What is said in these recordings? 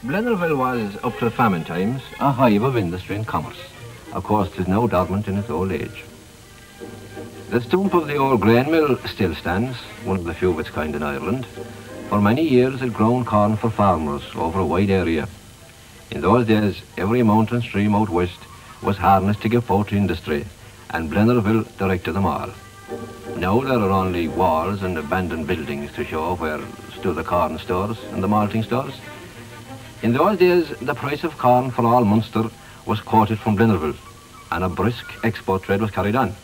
Blennerville was, up to famine times, a hive of industry and commerce. Of course, 'tis no dormant in its old age. The stump of the old grain mill still stands, one of the few of its kind in Ireland. For many years it grown corn for farmers over a wide area. In those days, every mountain stream out west was harnessed to give poultry industry, and Blennerville directed them all. Now there are only walls and abandoned buildings to show where stood the corn stores and the malting stores. In those days, the price of corn for all Munster was quoted from Blennerville, and a brisk export trade was carried on.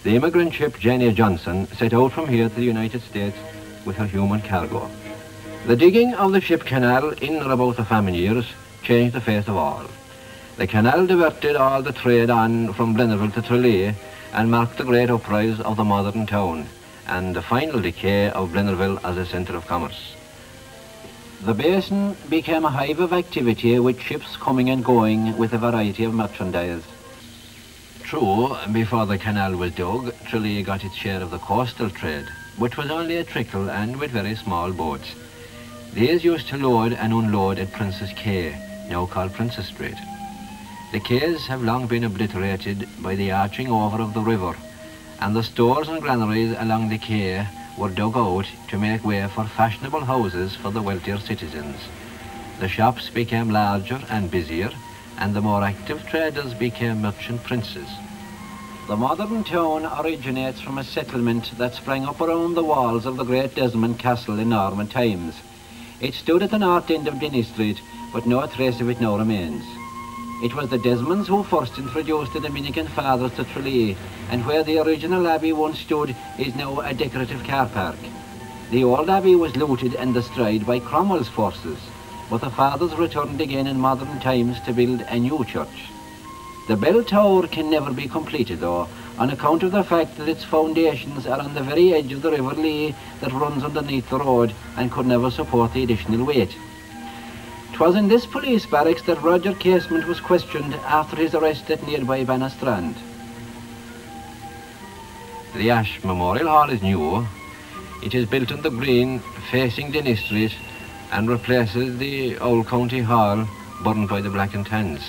The immigrant ship Jenny Johnson set out from here to the United States with her human cargo. The digging of the ship canal in or about the famine years changed the face of all. The canal diverted all the trade on from Blennerville to Tralee and marked the great uprise of the modern town and the final decay of Blennerville as a centre of commerce. The basin became a hive of activity with ships coming and going with a variety of merchandise. True, before the canal was dug, Tralee got its share of the coastal trade, which was only a trickle and with very small boats. These used to load and unload at Princess Quay, now called Princess Street. The quays have long been obliterated by the arching over of the river, and the stores and granaries along the quay were dug out to make way for fashionable houses for the wealthier citizens. The shops became larger and busier, and the more active traders became merchant princes. The modern town originates from a settlement that sprang up around the walls of the great Desmond Castle in Norman times. It stood at the north end of Denny Street, but no trace of it now remains. It was the Desmonds who first introduced the Dominican fathers to Tralee, and where the original abbey once stood is now a decorative car park. The old abbey was looted and destroyed by Cromwell's forces, but the fathers returned again in modern times to build a new church. The bell tower can never be completed though, on account of the fact that its foundations are on the very edge of the River Lee that runs underneath the road and could never support the additional weight. 'Twas in this police barracks that Roger Casement was questioned after his arrest at nearby Bannastrand. The Ash Memorial Hall is new. It is built on the green facing Denny Street and replaces the old county hall burned by the Black and Tans.